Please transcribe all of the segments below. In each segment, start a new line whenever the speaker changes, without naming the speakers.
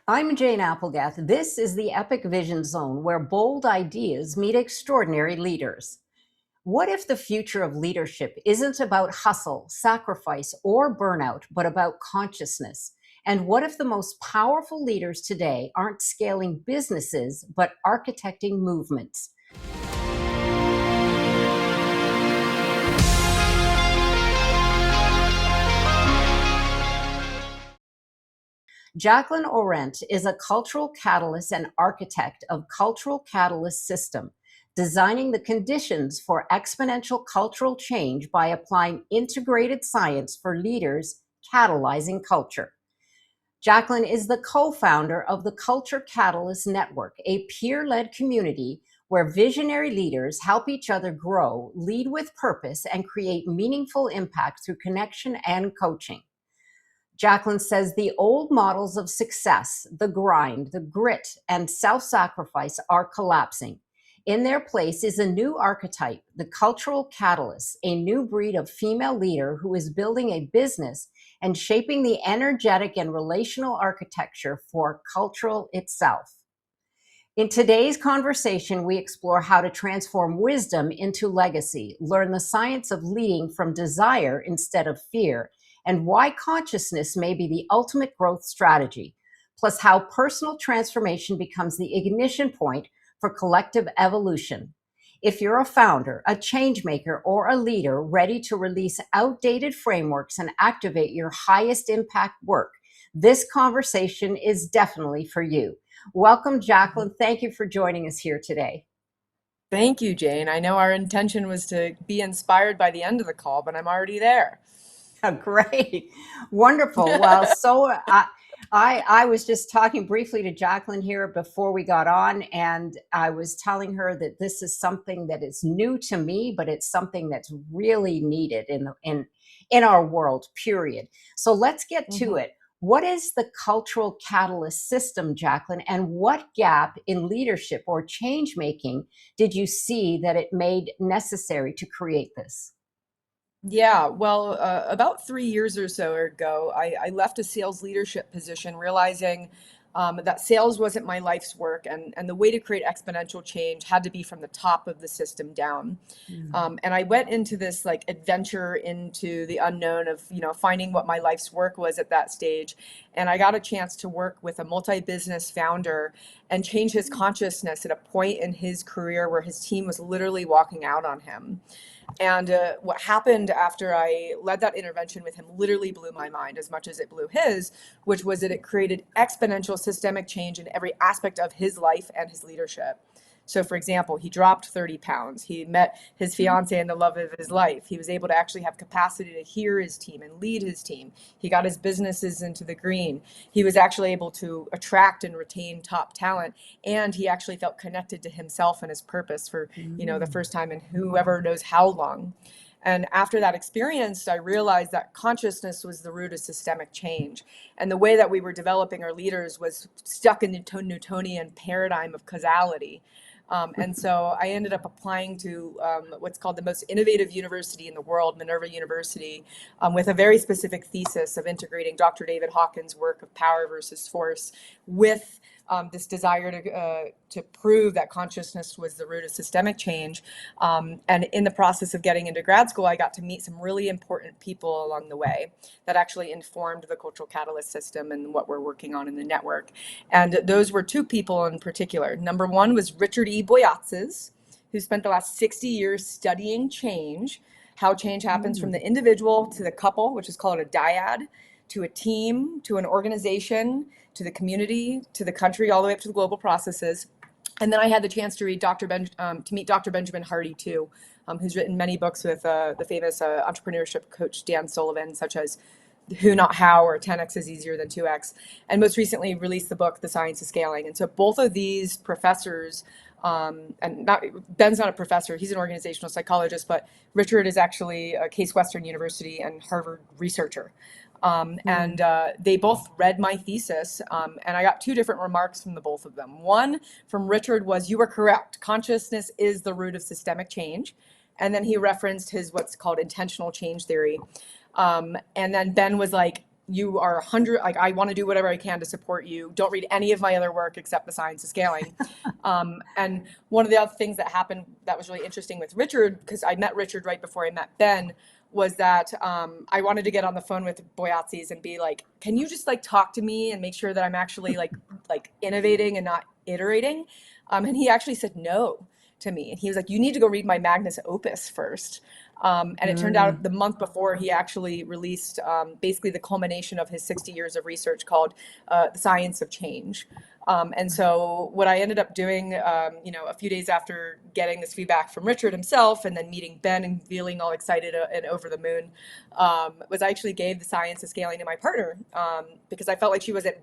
I'm Jane Applegath. This is the Epic Vision Zone, where bold ideas meet extraordinary leaders. What if the future of leadership isn't about hustle, sacrifice, or burnout, but about consciousness? And what if the most powerful leaders today aren't scaling businesses, but architecting movements? Jaclyn Orent is a cultural catalyst and architect of Cultural Catalyst System, designing the conditions for exponential cultural change by applying integrated science for leaders catalyzing culture. Jaclyn is the co-founder of the Culture Catalyst Network, a peer-led community where visionary leaders help each other grow, lead with purpose, and create meaningful impact through connection and coaching. Jaclyn says the old models of success, the grind, the grit, and self-sacrifice are collapsing. In their place is a new archetype, the cultural catalyst, a new breed of female leader who is building a business and shaping the energetic and relational architecture for cultural itself. In today's conversation, we explore how to transform wisdom into legacy, learn the science of leading from desire instead of fear, and why consciousness may be the ultimate growth strategy, plus how personal transformation becomes the ignition point for collective evolution. If you're a founder, a change maker, or a leader ready to release outdated frameworks and activate your highest impact work, this conversation is definitely for you. Welcome, Jaclyn. Thank you for joining us here today.
Thank you, Jane. I know our intention was to be inspired by the end of the call, but I'm already there.
Oh, great. Wonderful. Well, I was just talking briefly to Jaclyn here before we got on, and I was telling her that this is something that is new to me, but it's something that's really needed in our world, period. So let's get to it. What is the cultural catalyst system, Jaclyn, and what gap in leadership or change making did you see that it made necessary to create this?
Yeah, well, about 3 years or so ago, I left a sales leadership position, realizing that sales wasn't my life's work, and the way to create exponential change had to be from the top of the system down. And I went into this like adventure into the unknown of, finding what my life's work was at that stage. And I got a chance to work with a multi-business founder and change his consciousness at a point in his career where his team was literally walking out on him. And what happened after I led that intervention with him literally blew my mind as much as it blew his, which was that it created exponential systemic change in every aspect of his life and his leadership. So, for example, he dropped 30 pounds. He met his fiance and the love of his life. He was able to actually have capacity to hear his team and lead his team. He got his businesses into the green. He was actually able to attract and retain top talent. And he actually felt connected to himself and his purpose for, the first time in whoever knows how long. And after that experience, I realized that consciousness was the root of systemic change. And the way that we were developing our leaders was stuck in the Newtonian paradigm of causality. And so I ended up applying to what's called the most innovative university in the world, Minerva University, with a very specific thesis of integrating Dr. David Hawkins' work of power versus force with this desire to prove that consciousness was the root of systemic change. And in the process of getting into grad school, I got to meet some really important people along the way that actually informed the cultural catalyst system and what we're working on in the network. And those were two people in particular. Number one was Richard E. Boyatzis, who spent the last 60 years studying change, how change happens from the individual to the couple, which is called a dyad, to a team, to an organization, to the community, to the country, all the way up to the global processes. And then I had the chance to read to meet Dr. Benjamin Hardy too, who's written many books with the famous entrepreneurship coach Dan Sullivan, such as Who Not How or 10x is Easier Than 2x, and most recently released the book The Science of Scaling. And so both of these professors, Ben's not a professor, he's an organizational psychologist, but Richard is actually a Case Western University and Harvard researcher. And they both read my thesis, and I got two different remarks from the both of them. One from Richard was, "You were correct. Consciousness is the root of systemic change." And then he referenced his what's called intentional change theory. And then Ben was like, you are 100, like, I want to do whatever I can to support you. Don't read any of my other work except The Science of Scaling. And one of the other things that happened that was really interesting with Richard, because I met Richard right before I met Ben, was that I wanted to get on the phone with Boyatzis and be like, can you just like talk to me and make sure that I'm actually like innovating and not iterating? And he actually said no to me. And he was like, you need to go read my Magnus Opus first. And it turned out the month before he actually released basically the culmination of his 60 years of research called The Science of Change. And so what I ended up doing, a few days after getting this feedback from Richard himself and then meeting Ben and feeling all excited and over the moon, was I actually gave The Science of Scaling to my partner because I felt like she wasn't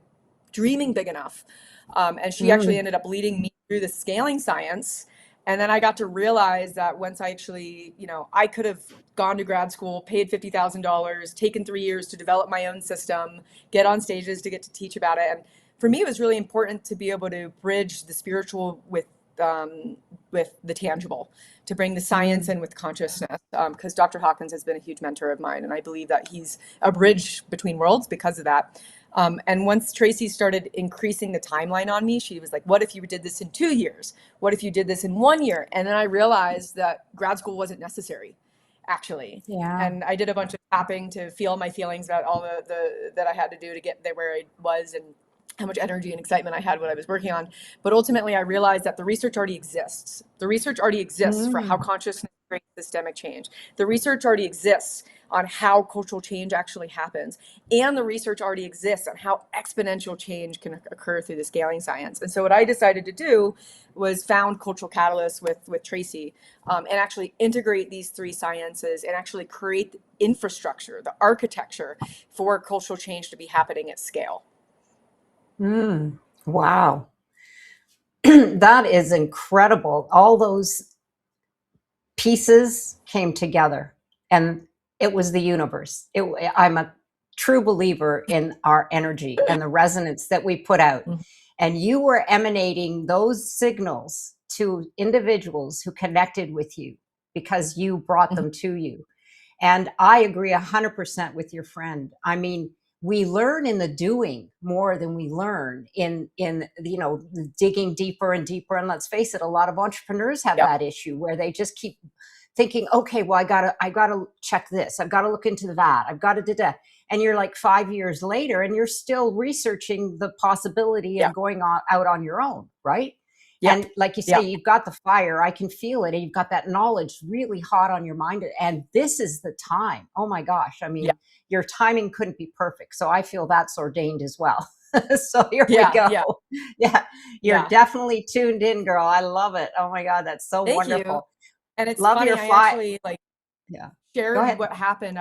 dreaming big enough. And she actually ended up leading me through the scaling science. And then I got to realize that once I actually, I could have gone to grad school, paid $50,000, taken 3 years to develop my own system, get on stages to get to teach about it. And for me, it was really important to be able to bridge the spiritual with the tangible, to bring the science in with consciousness, because Dr. Hawkins has been a huge mentor of mine. And I believe that he's a bridge between worlds because of that. And once Tracy started increasing the timeline on me, she was like, what if you did this in 2 years? What if you did this in 1 year? And then I realized that grad school wasn't necessary, actually.
Yeah.
And I did a bunch of tapping to feel my feelings about all the that I had to do to get there where I was and how much energy and excitement I had what I was working on. But ultimately, I realized that the research already exists. The research already exists for how consciousness creates systemic change. The research already exists on how cultural change actually happens. And the research already exists on how exponential change can occur through the scaling science. And so what I decided to do was found Cultural Catalyst with Tracy and actually integrate these three sciences and actually create the infrastructure, the architecture for cultural change to be happening at scale.
Wow. That is incredible. All those pieces came together and it was the universe. I'm a true believer in our energy and the resonance that we put out. And you were emanating those signals to individuals who connected with you because you brought them to you. And I agree 100% with your friend. I mean, we learn in the doing more than we learn in digging deeper and deeper. And let's face it, a lot of entrepreneurs have that issue where they just keep thinking, okay, well, I gotta check this. I've got to look into that. I've got to do that. And you're like 5 years later and you're still researching the possibility of going out on your own, right? And like you say, you've got the fire, I can feel it. And you've got that knowledge really hot on your mind. And this is the time. Oh my gosh. I mean, your timing couldn't be perfect. So I feel that's ordained as well. So here we go. You're definitely tuned in, girl. I love it. Oh my God. That's so wonderful.
You. And it's
love
funny,
your
I actually shared
what
happened.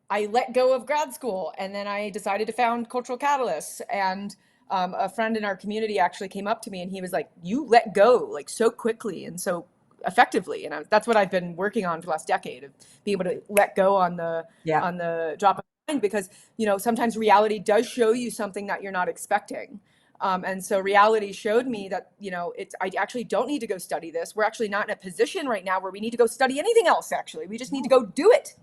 I let go of grad school and then I decided to found Cultural Catalyst. And a friend in our community actually came up to me and he was like, you let go like so quickly and so effectively. And that's what I've been working on for the last decade, of being able to let go on the drop of the line, because, sometimes reality does show you something that you're not expecting. And so reality showed me that, I actually don't need to go study this. We're actually not in a position right now where we need to go study anything else, actually. We just need to go do it.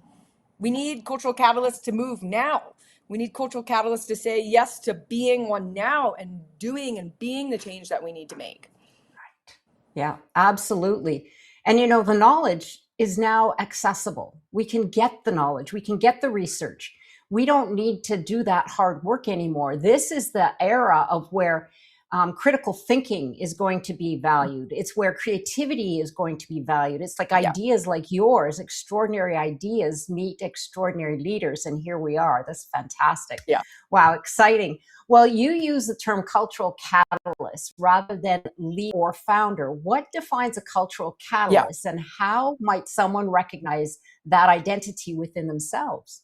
We need Cultural Catalyst to move now. We need Cultural Catalyst to say yes to being one now and doing and being the change that we need to make.
Right. Yeah, absolutely. And, the knowledge is now accessible. We can get the knowledge. We can get the research. We don't need to do that hard work anymore. This is the era of where critical thinking is going to be valued. It's where creativity is going to be valued. It's like ideas like yours, extraordinary ideas meet extraordinary leaders. And here we are. That's fantastic.
Yeah.
Wow, exciting. Well, you use the term cultural catalyst rather than lead or founder. What defines a cultural catalyst and how might someone recognize that identity within themselves?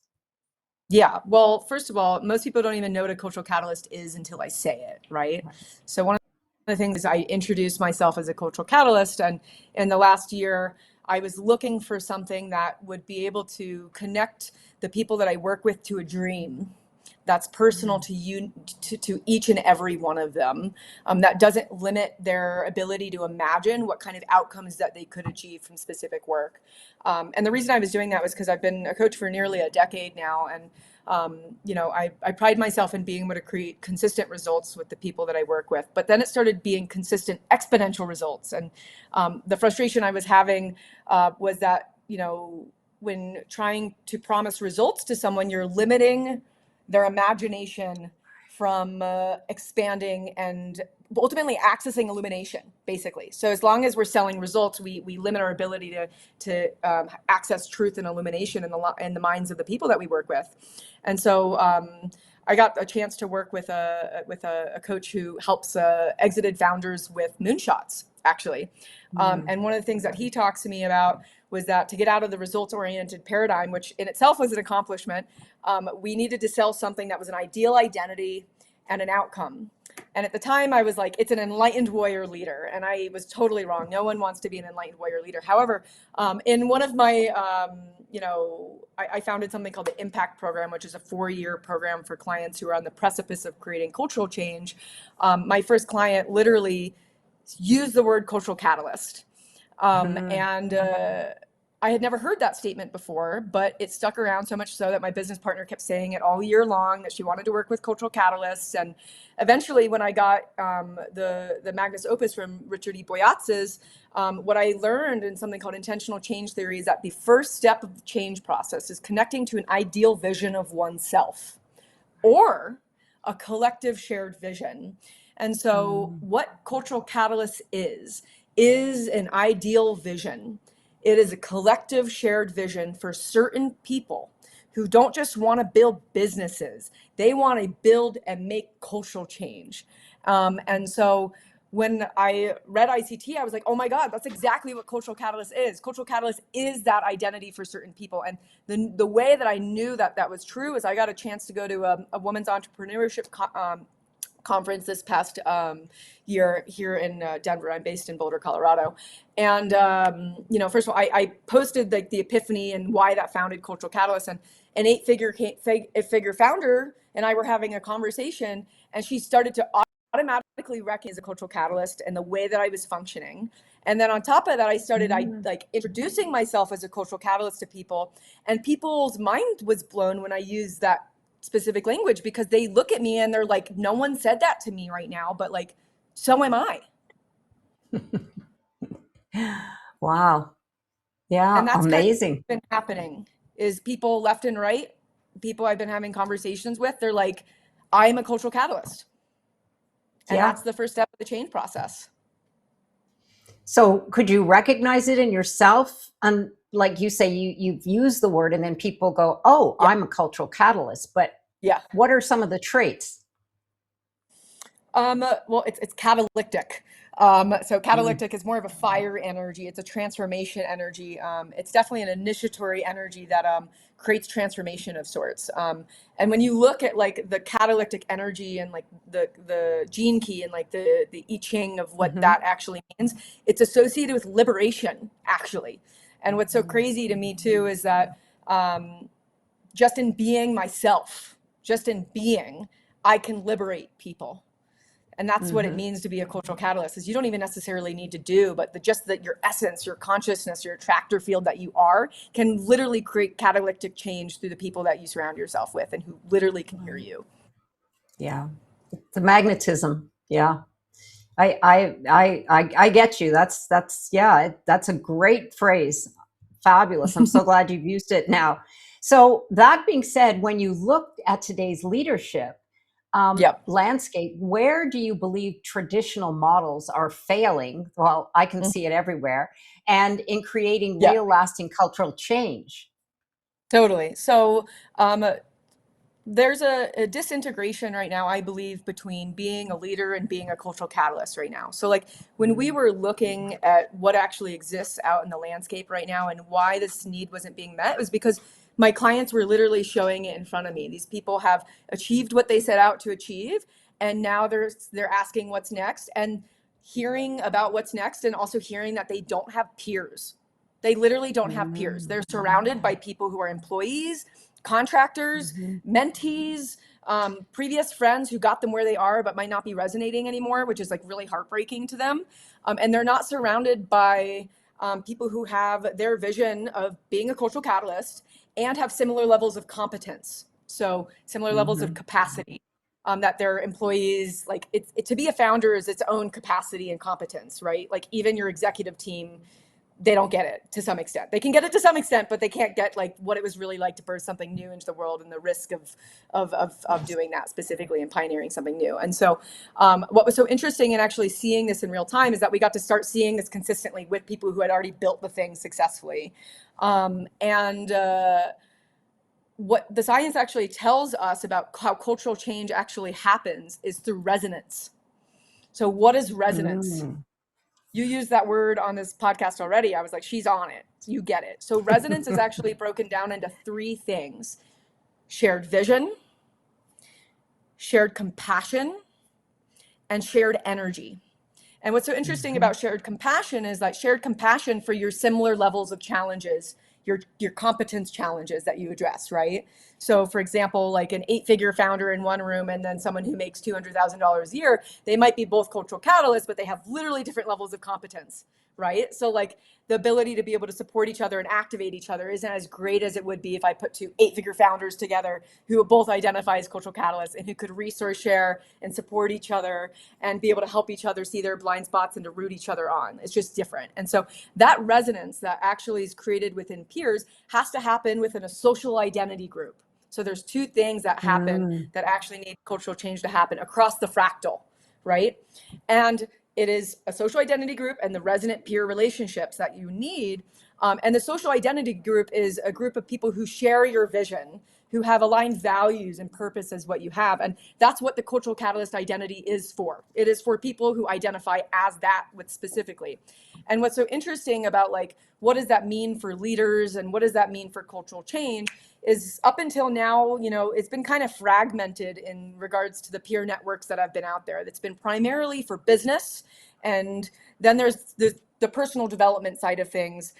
Yeah. Well, first of all, most people don't even know what a cultural catalyst is until I say it, right? So one of the things is I introduced myself as a cultural catalyst. And in the last year, I was looking for something that would be able to connect the people that I work with to a dream that's personal to you, to each and every one of them, that doesn't limit their ability to imagine what kind of outcomes that they could achieve from specific work. And the reason I was doing that was because I've been a coach for nearly a decade now. And I pride myself in being able to create consistent results with the people that I work with. But then it started being consistent exponential results. And the frustration I was having was that, when trying to promise results to someone, you're limiting their imagination from expanding and ultimately accessing illumination, basically. So as long as we're selling results, we limit our ability to access truth and illumination in the minds of the people that we work with. And so I got a chance to work with a coach who helps exited founders with moonshots, actually. And one of the things that he talks to me about was that to get out of the results-oriented paradigm, which in itself was an accomplishment, we needed to sell something that was an ideal identity and an outcome. And at the time I was like, it's an enlightened warrior leader. And I was totally wrong. No one wants to be an enlightened warrior leader. However, in one of my, I founded something called the Impact Program, which is a 4-year program for clients who are on the precipice of creating cultural change. My first client literally used the word cultural catalyst. And I had never heard that statement before, but it stuck around so much so that my business partner kept saying it all year long, that she wanted to work with cultural catalysts. And eventually when I got the Magnus Opus from Richard E. Boyatz's, what I learned in something called intentional change theory is that the first step of the change process is connecting to an ideal vision of oneself or a collective shared vision. And so what cultural catalyst is an ideal vision. It is a collective shared vision for certain people who don't just want to build businesses. They want to build and make cultural change. And so when I read ICT, I was like, oh my God, that's exactly what cultural catalyst is. Cultural catalyst is that identity for certain people. And the way that I knew that that was true is I got a chance to go to a women's entrepreneurship conference this past year here in Denver. I'm based in Boulder, Colorado. And, first of all, I posted like the epiphany and why that founded Cultural Catalyst. And an eight-figure founder and I were having a conversation, and she started to automatically recognize a cultural catalyst and the way that I was functioning. And then on top of that, I started introducing myself as a cultural catalyst to people, and people's mind was blown when I used that specific language, because they look at me and they're like, no one said that to me right now, but like, so am I.
Wow. Yeah,
And that's
amazing.
kind of been happening, is people left and right, people I've been having conversations with, they're like, I'm a cultural catalyst. And that's the first step of the change process.
So could you recognize it in yourself? And like you say, you've used the word and then people go, oh, I'm a cultural catalyst. But what are some of the traits?
Well, it's catalytic. So catalytic is more of a fire energy. It's a transformation energy. It's definitely an initiatory energy that creates transformation of sorts. And when you look at like the catalytic energy and like the gene key and like the I Ching of what that actually means, it's associated with liberation, actually. And what's so crazy to me too is that just in being myself, just in being, I can liberate people. And that's what it means to be a cultural catalyst, is you don't even necessarily need to do, but just that your essence, your consciousness, your attractor field that you are can literally create catalytic change through the people that you surround yourself with and who literally can hear you.
Yeah. The magnetism. Yeah. I get you. That's a great phrase. Fabulous. I'm so glad you've used it now. So that being said, when you look at today's leadership, landscape, where do you believe traditional models are failing? Well, I can see it everywhere, and in creating real lasting cultural change.
Totally. So there's a disintegration right now, I believe, between being a leader and being a cultural catalyst right now. So like when we were looking at what actually exists out in the landscape right now and why this need wasn't being met, it was because my clients were literally showing it in front of me. These people have achieved what they set out to achieve, and now they're asking what's next, and hearing about what's next, and also hearing that they don't have peers. They literally don't have peers. They're surrounded by people who are employees, contractors, mentees, previous friends who got them where they are but might not be resonating anymore, which is like really heartbreaking to them. And they're not surrounded by people who have their vision of being a cultural catalyst and have similar levels of competence So similar levels of capacity, that their employees, like to be a founder is its own capacity and competence, right? Like even your executive team, they don't get it to some extent. They can get it to some extent, but they can't get like what it was really like to birth something new into the world and the risk of doing that specifically and pioneering something new. And so what was so interesting in actually seeing this in real time is that we got to start seeing this consistently with people who had already built the thing successfully. And what the science actually tells us about how cultural change actually happens is through resonance. So what is resonance? You used that word on this podcast already. I was like, she's on it. You get it. So resonance is actually broken down into three things: shared vision, shared compassion, and shared energy. And what's so interesting about shared compassion is that shared compassion for your similar levels of challenges, your competence challenges that you address, right? So for example, like an 8-figure founder in one room and then someone who makes $200,000 a year, they might be both cultural catalysts, but they have literally different levels of competence, right? So like the ability to be able to support each other and activate each other isn't as great as it would be if I put 2 8-figure founders together who both identify as cultural catalysts and who could resource share and support each other and be able to help each other see their blind spots and to root each other on. It's just different. And so that resonance that actually is created within peers has to happen within a social identity group. So there's 2 things that happen that actually need cultural change to happen across the fractal, right? And it is a social identity group and the resonant peer relationships that you need. And the social identity group is a group of people who share your vision, who have aligned values and purpose as what you have. And that's what the cultural catalyst identity is for. It is for people who identify as that with specifically. And what's so interesting about like, what does that mean for leaders and what does that mean for cultural change is up until now, you know, it's been kind of fragmented in regards to the peer networks that have been out there. That's been primarily for business. And then there's the personal development side of things,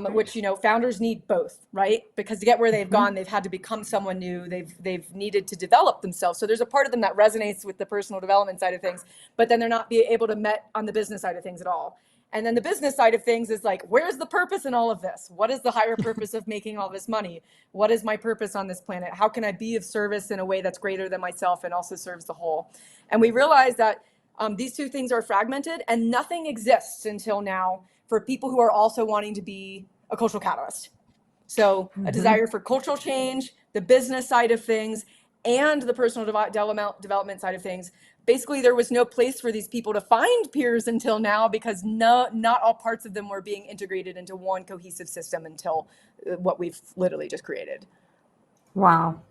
which, you know, founders need both, right? Because to get where they've gone, they've had to become someone new. They've needed to develop themselves. So there's a part of them that resonates with the personal development side of things, but then they're not be able to met on the business side of things at all. And then the business side of things is like, where's the purpose in all of this? What is the higher purpose of making all this money? What is my purpose on this planet? How can I be of service in a way that's greater than myself and also serves the whole? And we realize that these 2 things are fragmented and nothing exists until now for people who are also wanting to be a cultural catalyst. So a desire for cultural change, the business side of things, and the personal development side of things. Basically, there was no place for these people to find peers until now because not all parts of them were being integrated into one cohesive system until what we've literally just created.
Wow.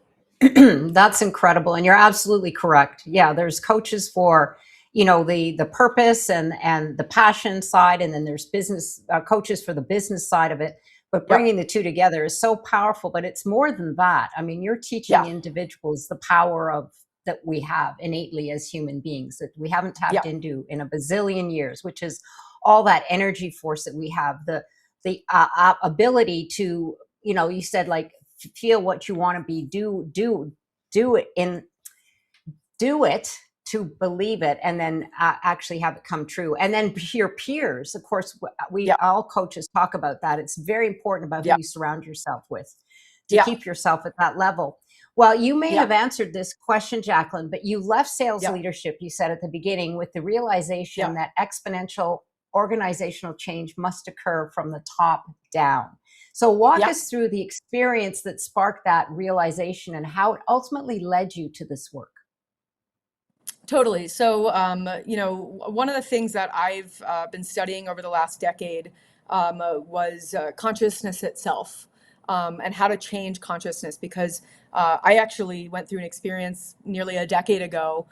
That's incredible. And you're absolutely correct. Yeah, there's coaches for, you know, the purpose and the passion side, and then there's business coaches for the business side of it. But bringing the 2 together is so powerful, but it's more than that. I mean, you're teaching individuals the power of that we have innately as human beings that we haven't tapped into in a bazillion years, which is all that energy force that we have, the ability to, you know, you said like feel what you want to be, do it to believe it, and then actually have it come true. And then your peers, of course, we all coaches talk about that. It's very important about who you surround yourself with to keep yourself at that level. Well, you may have answered this question, Jaclyn, but you left sales leadership, you said at the beginning, with the realization that exponential organizational change must occur from the top down. So walk us through the experience that sparked that realization and how it ultimately led you to this work.
Totally. So, you know, one of the things that I've been studying over the last decade was consciousness itself, and how to change consciousness, because I actually went through an experience nearly a decade ago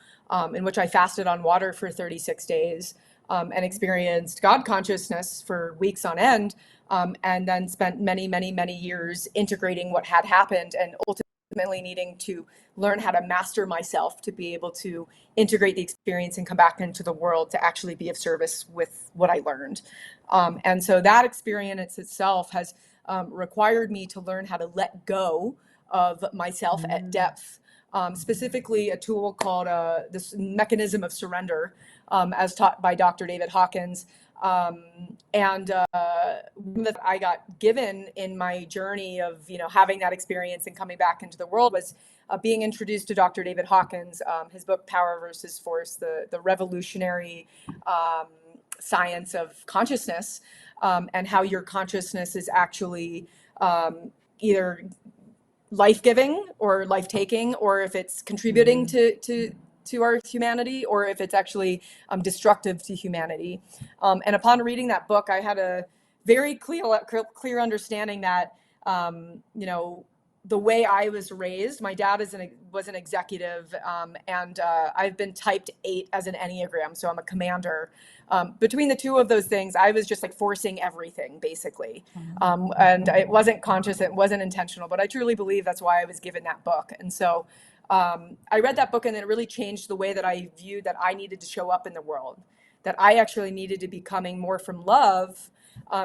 in which I fasted on water for 36 days and experienced God consciousness for weeks on end, and then spent many, many, many years integrating what had happened and ultimately needing to learn how to master myself to be able to integrate the experience and come back into the world to actually be of service with what I learned. And so that experience itself has required me to learn how to let go of myself at depth, specifically a tool called this mechanism of surrender, as taught by Dr. David Hawkins. And that I got given in my journey of, you know, having that experience and coming back into the world was being introduced to Dr. David Hawkins, his book Power versus Force, the revolutionary science of consciousness, and how your consciousness is actually either life-giving or life-taking, or if it's contributing to our humanity, or if it's actually destructive to humanity. And upon reading that book, I had a very clear understanding that, the way I was raised, my dad was an executive, and I've been typed 8 as an Enneagram, so I'm a commander. Between the two of those things, I was just like forcing everything, basically. And it wasn't conscious, it wasn't intentional, but I truly believe that's why I was given that book. And so I read that book, and it really changed the way that I viewed that I needed to show up in the world, that I actually needed to be coming more from love,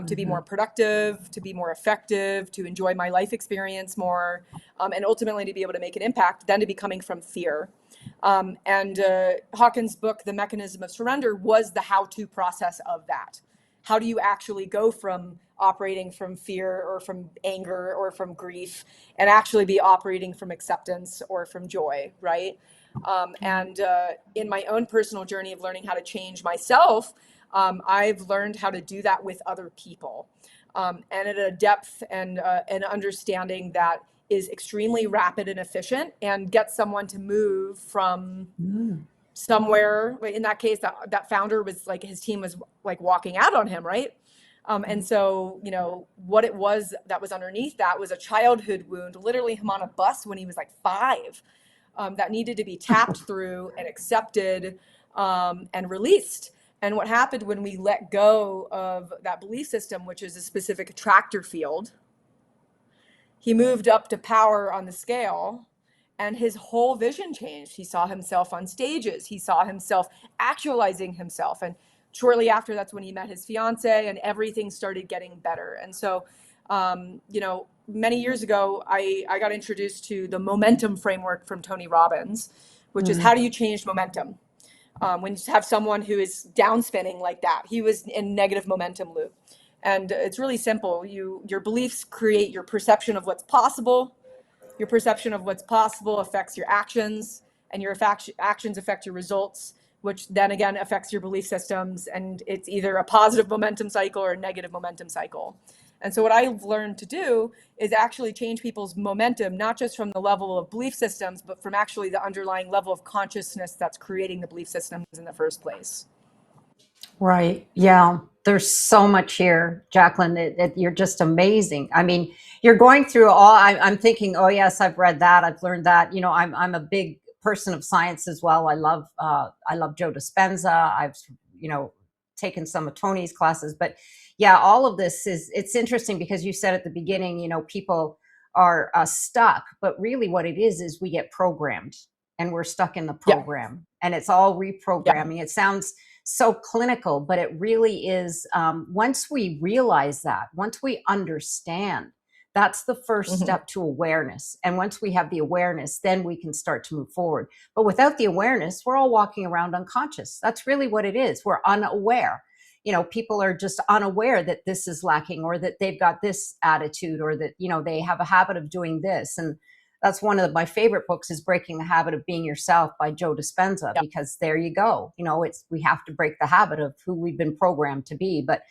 to be more productive, to be more effective, to enjoy my life experience more, and ultimately to be able to make an impact, than to be coming from fear. And Hawkins' book, The Mechanism of Surrender, was the how-to process of that. How do you actually go from operating from fear or from anger or from grief and actually be operating from acceptance or from joy, right? And in my own personal journey of learning how to change myself, I've learned how to do that with other people, and at a depth and an understanding that is extremely rapid and efficient, and get someone to move from somewhere. In that case, that founder was like, his team was like walking out on him, right? And so, what it was that was underneath that was a childhood wound, literally him on a bus when he was like 5, that needed to be tapped through and accepted, and released. And what happened when we let go of that belief system, which is a specific attractor field, he moved up to power on the scale, and his whole vision changed. He saw himself on stages. He saw himself actualizing himself. And shortly after, that's when he met his fiance, and everything started getting better. And so, many years ago, I got introduced to the momentum framework from Tony Robbins, which is how do you change momentum? When you have someone who is down spinning like that, he was in negative momentum loop. And it's really simple. Your beliefs create your perception of what's possible. Your perception of what's possible affects your actions, and your actions affect your results, which then again affects your belief systems. And it's either a positive momentum cycle or a negative momentum cycle. And so what I've learned to do is actually change people's momentum, not just from the level of belief systems, but from actually the underlying level of consciousness that's creating the belief systems in the first place.
Right. Yeah. There's so much here, Jaclyn. You're just amazing. I mean, you're going through all. I'm thinking, oh yes, I've read that. I've learned that. I'm a big person of science as well. I love Joe Dispenza. I've taken some of Tony's classes, but yeah, all of this it's interesting because you said at the beginning, people are stuck, but really what it is we get programmed, and we're stuck in the program, and it's all reprogramming. It sounds so clinical, but it really is. Once we realize that, once we understand, that's the first step to awareness. And once we have the awareness, then we can start to move forward. But without the awareness, we're all walking around unconscious. That's really what it is. We're unaware. People are just unaware that this is lacking, or that they've got this attitude, or that, they have a habit of doing this. And that's one of my favorite books, is Breaking the Habit of Being Yourself by Joe Dispenza, because there you go. We have to break the habit of who we've been programmed to be. But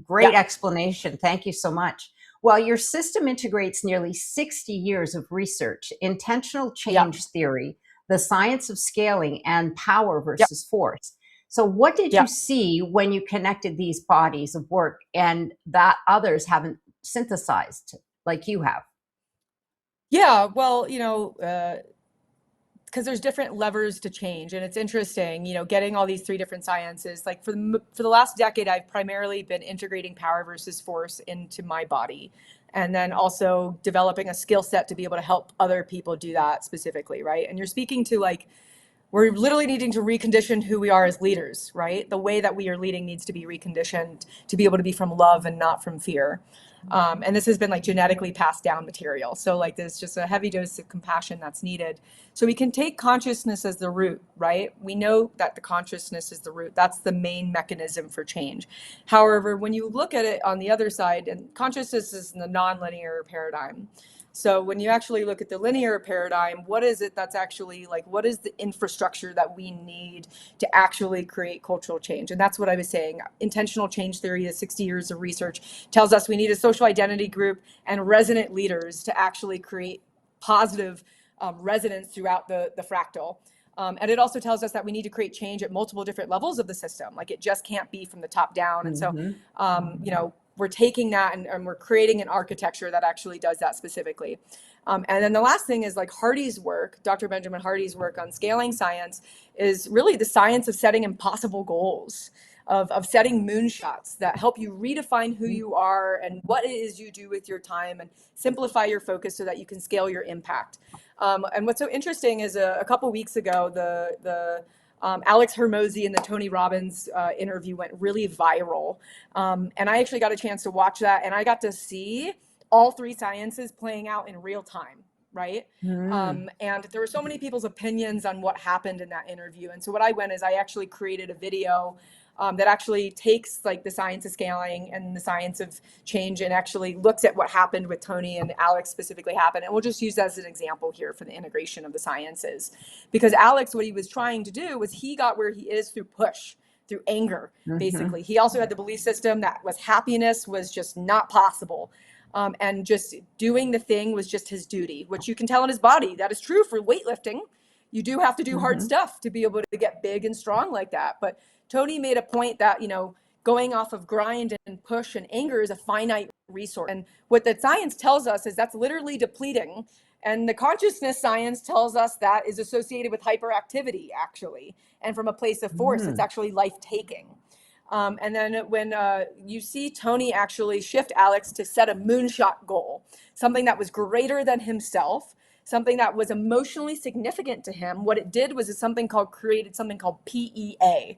great explanation. Thank you so much. Well, your system integrates nearly 60 years of research, intentional change theory, the science of scaling, and power versus force. So what did you see when you connected these bodies of work, and that others haven't synthesized like you have?
Yeah, well, because there's different levers to change, and it's interesting, getting all these 3 different sciences. Like for the last decade, I've primarily been integrating power versus force into my body, and then also developing a skill set to be able to help other people do that specifically, right? And you're speaking to we're literally needing to recondition who we are as leaders, right? The way that we are leading needs to be reconditioned to be able to be from love and not from fear. And this has been genetically passed down material. So there's just a heavy dose of compassion that's needed. So we can take consciousness as the root, right? We know that the consciousness is the root. That's the main mechanism for change. However, when you look at it on the other side, and consciousness is in the nonlinear paradigm. So when you actually look at the linear paradigm, what is it that's actually like, what is the infrastructure that we need to actually create cultural change? And that's what I was saying. Intentional change theory, the 60 years of research, tells us we need a social identity group and resonant leaders to actually create positive resonance throughout the fractal. And it also tells us that we need to create change at multiple different levels of the system. Like it just can't be from the top down. And so, we're taking that and we're creating an architecture that actually does that specifically. And then the last thing is like Hardy's work, Dr. Benjamin Hardy's work on scaling science is really the science of setting impossible goals, of setting moonshots that help you redefine who you are and what it is you do with your time and simplify your focus so that you can scale your impact. And what's so interesting is a couple weeks ago, the Alex Hermosi and the Tony Robbins interview went really viral. And I actually got a chance to watch that, and I got to see all three sciences playing out in real time, right? And there were so many people's opinions on what happened in that interview. And so what I went is I actually created a video that actually takes like the science of scaling and the science of change and actually looks at what happened with Tony and Alex specifically happened. And we'll just use that as an example here for the integration of the sciences. Because Alex, what he was trying to do was he got where he is through push, through anger, basically. He also had the belief system that was happiness was just not possible. And just doing the thing was just his duty, which you can tell in his body. That is true for weightlifting. You do have to do hard stuff to be able to get big and strong like that. But Tony made a point that, going off of grind and push and anger is a finite resource. And what the science tells us is that's literally depleting. And the consciousness science tells us that is associated with hyperactivity, actually. And from a place of force, it's actually life-taking. And then when you see Tony actually shift Alex to set a moonshot goal, something that was greater than himself, something that was emotionally significant to him, what it did was created something called PEA,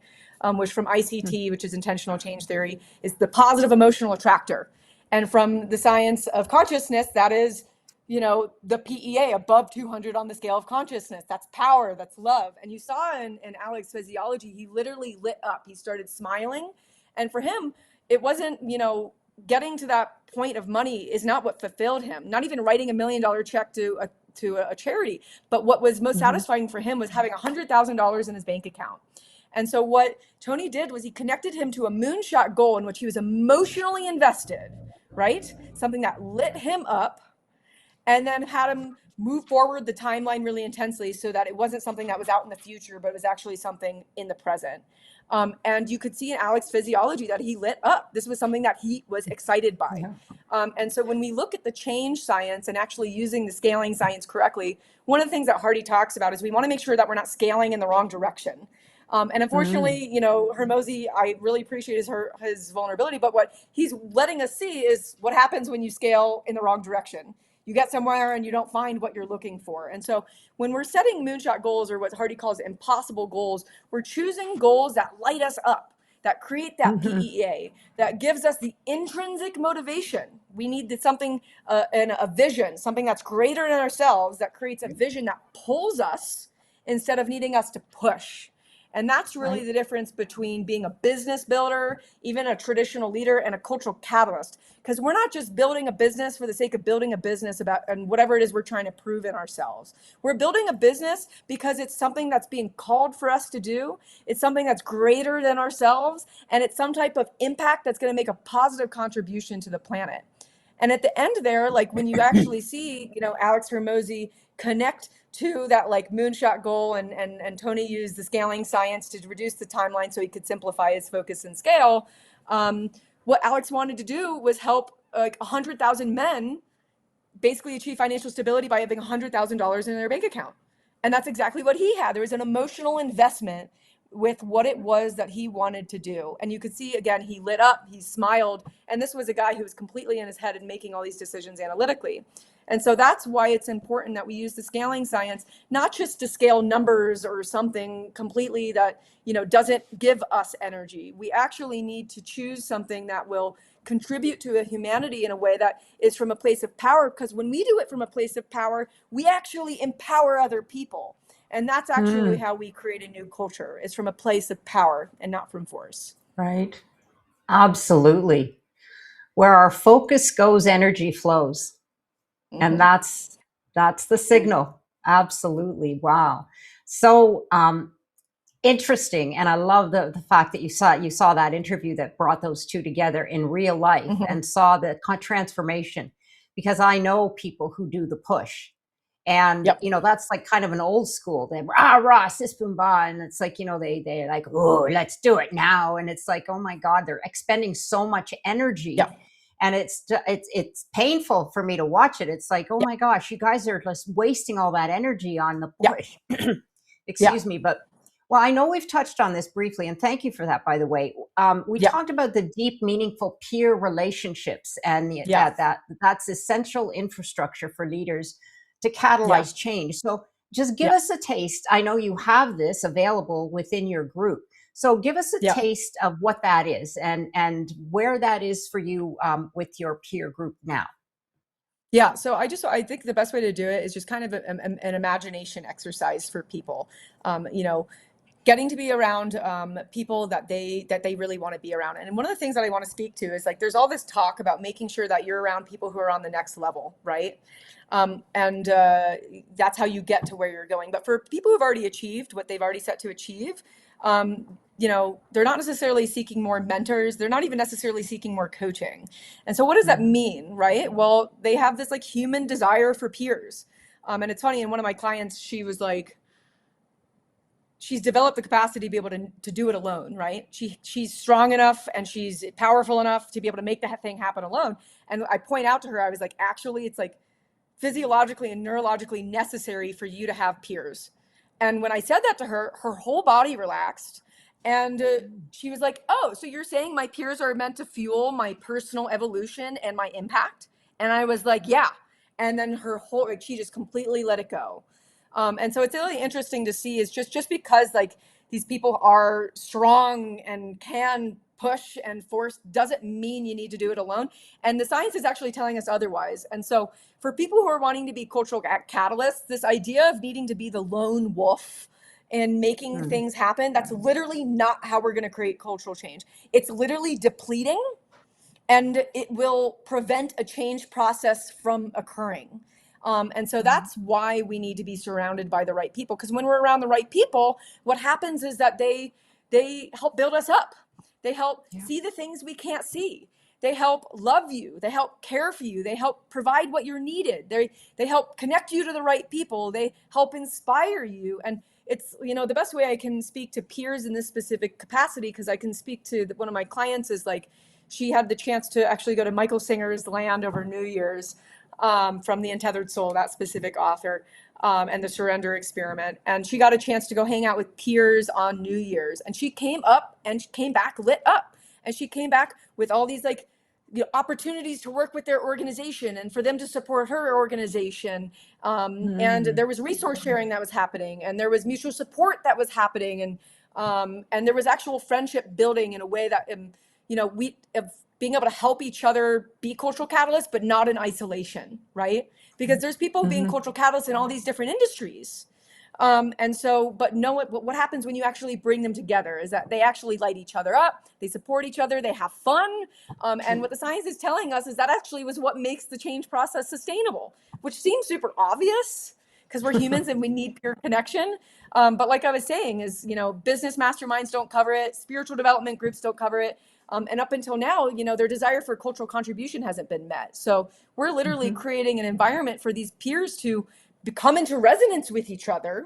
which from ICT, which is intentional change theory, is the positive emotional attractor. And from the science of consciousness, that is, the PEA above 200 on the scale of consciousness. That's power, that's love. And you saw in Alex's physiology, he literally lit up. He started smiling. And for him, it wasn't, getting to that point of money is not what fulfilled him. Not even writing $1 million check to a charity. But what was most satisfying for him was having $100,000 in his bank account. And so what Tony did was he connected him to a moonshot goal in which he was emotionally invested, right? Something that lit him up, and then had him move forward the timeline really intensely so that it wasn't something that was out in the future, but it was actually something in the present. And you could see in Alex's physiology that he lit up. This was something that he was excited by. And so when we look at the change science and actually using the scaling science correctly, one of the things that Hardy talks about is we want to make sure that we're not scaling in the wrong direction. And unfortunately, Hermosi, I really appreciate his vulnerability, but what he's letting us see is what happens when you scale in the wrong direction. You get somewhere and you don't find what you're looking for. And so when we're setting moonshot goals, or what Hardy calls impossible goals, we're choosing goals that light us up, that create that PEA, that gives us the intrinsic motivation. We need something and a vision, something that's greater than ourselves, that creates a vision that pulls us instead of needing us to push. And that's really the difference between being a business builder, even a traditional leader, and a cultural catalyst. Because we're not just building a business for the sake of building a business and whatever it is we're trying to prove in ourselves. We're building a business because it's something that's being called for us to do. It's something that's greater than ourselves. And it's some type of impact that's going to make a positive contribution to the planet. And at the end there, like when you actually see, Alex Hermosi connect to that like moonshot goal, and Tony used the scaling science to reduce the timeline so he could simplify his focus and scale. What Alex wanted to do was help like 100,000 men basically achieve financial stability by having $100,000 in their bank account. And that's exactly what he had. There was an emotional investment with what it was that he wanted to do. And you could see, again, he lit up, he smiled. And this was a guy who was completely in his head and making all these decisions analytically. And so that's why it's important that we use the scaling science, not just to scale numbers or something completely that, doesn't give us energy. We actually need to choose something that will contribute to a humanity in a way that is from a place of power. Because when we do it from a place of power, we actually empower other people. And that's actually how we create a new culture. It's from a place of power and not from force.
Right. Absolutely. Where our focus goes, energy flows. And
Hmm.
that's the signal. Absolutely. Wow. So interesting. And I love the fact that you saw that interview that brought those two together in real life
Hmm.
and saw the transformation, because I know people who do the push. And
Yep.
that's like kind of an old school. They rah rah sis boom ba, and it's like they like, oh, let's do it now, and it's like, oh my god, they're expending so much energy,
Yep.
and it's painful for me to watch it. It's like, oh
Yep.
my gosh, you guys are just wasting all that energy on the
Yep.
push.
Yep.
Excuse me, but well, I know we've touched on this briefly, and thank you for that, by the way. We
Yep.
talked about the deep, meaningful peer relationships, and
Yeah.
that's essential infrastructure for leaders to
Yeah.
catalyze change. So, just give
Yeah.
us a taste. I know you have this available within your group. So, give us a
Yeah.
taste of what that is, and where that is for you with your peer group now.
Yeah, so I think the best way to do it is just kind of an imagination exercise for people. You know, getting to be around people that they really want to be around. And one of the things that I want to speak to is like there's all this talk about making sure that you're around people who are on the next level, right? And that's how you get to where you're going. But for people who've already achieved what they've already set to achieve, they're not necessarily seeking more mentors. They're not even necessarily seeking more coaching. And so what does that
Mhm.
mean, right? Well, they have this like human desire for peers. And it's funny, in one of my clients, she was like, she's developed the capacity to be able to do it alone, right? She's strong enough and she's powerful enough to be able to make that thing happen alone. And I point out to her, I was like, actually, it's like physiologically and neurologically necessary for you to have peers. And when I said that to her, her whole body relaxed. And she was like, oh, so you're saying my peers are meant to fuel my personal evolution and my impact? And I was like, yeah. And then her whole, like, she just completely let it go. And so it's really interesting to see is just because like these people are strong and can push and force doesn't mean you need to do it alone. And the science is actually telling us otherwise. And so for people who are wanting to be cultural catalysts, this idea of needing to be the lone wolf and making
Mm.
things happen, that's literally not how we're going to create cultural change. It's literally depleting, and it will prevent a change process from occurring. And so that's why we need to be surrounded by the right people. Because when we're around the right people, what happens is that they help build us up. They help
Yeah.
see the things we can't see. They help love you. They help care for you. They help provide what you're needed. They help connect you to the right people. They help inspire you. And it's the best way I can speak to peers in this specific capacity, because I can speak to one of my clients is like she had the chance to actually go to Michael Singer's land over New Year's, from The Untethered Soul, that specific author, and the Surrender Experiment. And she got a chance to go hang out with peers on New Year's. And she came up and she came back lit up. And she came back with all these like opportunities to work with their organization and for them to support her organization. And
Mm.
there was resource sharing that was happening, and there was mutual support that was happening, and there was actual friendship building in a way that we of being able to help each other be cultural catalysts, but not in isolation, right? Because there's people being
Mhm.
cultural catalysts in all these different industries. And so, but no, what happens when you actually bring them together is that they actually light each other up, they support each other, they have fun. And what the science is telling us is that actually was what makes the change process sustainable, which seems super obvious because we're humans and we need peer connection. But like I was saying, is business masterminds don't cover it, spiritual development groups don't cover it, and up until now, their desire for cultural contribution hasn't been met. So we're literally
Mhm.
creating an environment for these peers to come into resonance with each other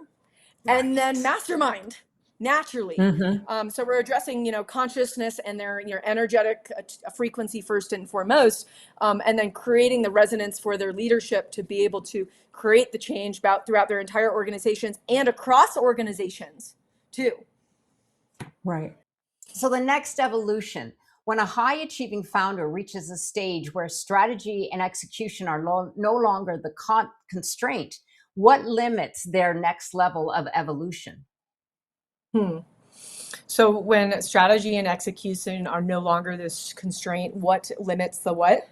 and then
Right.
mastermind naturally.
Mhm.
So we're addressing, consciousness and their energetic frequency first and foremost, and then creating the resonance for their leadership to be able to create the change about throughout their entire organizations and across organizations too.
Right. So the next evolution, when a high achieving founder reaches a stage where strategy and execution are no longer the constraint, what limits their next level of evolution?
Hmm. So when strategy and execution are no longer this constraint, what limits the what?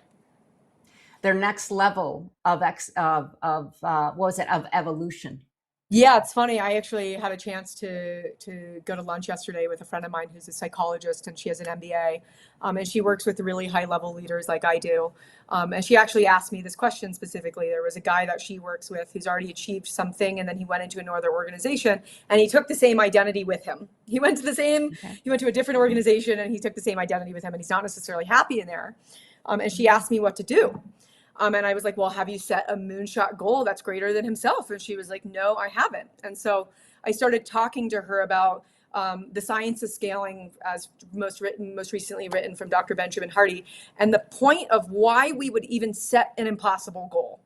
Their next level of what was it, of evolution?
Yeah, it's funny. I actually had a chance to go to lunch yesterday with a friend of mine who's a psychologist, and she has an MBA, and she works with really high level leaders like I do. And she actually asked me this question specifically. There was a guy that she works with who's already achieved something, and then he went into another organization, and he took the same identity with him.
Okay.
He went to a different organization, and he took the same identity with him, and he's not necessarily happy in there. And she asked me what to do. And I was like, well, have you set a moonshot goal that's greater than himself? And she was like, no, I haven't. And so I started talking to her about the science of scaling, as most recently written from Dr. Benjamin Hardy, and the point of why we would even set an impossible goal,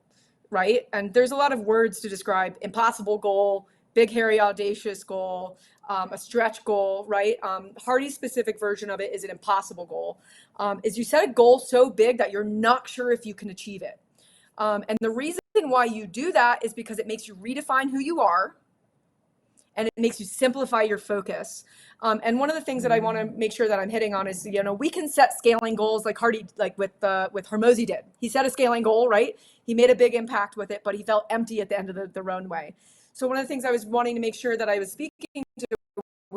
right? And there's a lot of words to describe impossible goal, big, hairy, audacious goal, a stretch goal, right? Hardy's specific version of it is an impossible goal. Is you set a goal so big that you're not sure if you can achieve it. And the reason why you do that is because it makes you redefine who you are, and it makes you simplify your focus. And one of the things that I want to make sure that I'm hitting on is, we can set scaling goals like Hardy, like with Hormozi did. He set a scaling goal, right? He made a big impact with it, but he felt empty at the end of the runway. So one of the things I was wanting to make sure that I was speaking to